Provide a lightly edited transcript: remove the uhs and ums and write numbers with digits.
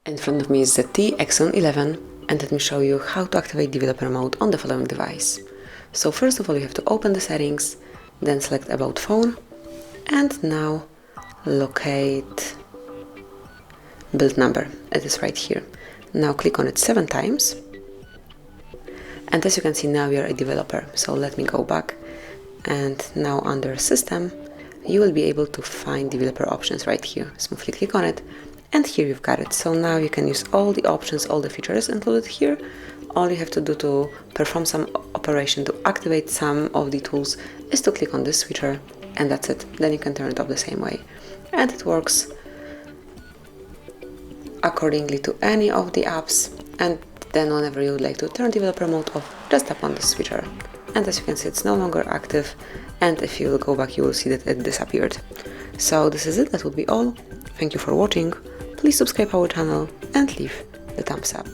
In front of me is ZTE Axon 11, and let me show you how to activate developer mode on the following device. So first of all, you have to open the settings, then select About Phone, and now locate build number. It is right here. Now click on it 7 times, and as you can see, now you're a developer. So let me go back, and now under System you will be able to find developer options right here. Smoothly click on it, and here you've got it. So now you can use all the options, all the features included here. All you have to do to perform some operation, to activate some of the tools, is to click on this switcher, and that's it. Then you can turn it off the same way, and it works accordingly to any of the apps. And then whenever you would like to turn developer mode off, just tap on the switcher, and as you can see, it's no longer active, and if you will go back, you will see that it disappeared. So this is it. That would be all. Thank you for watching. Please subscribe our channel and leave the thumbs up.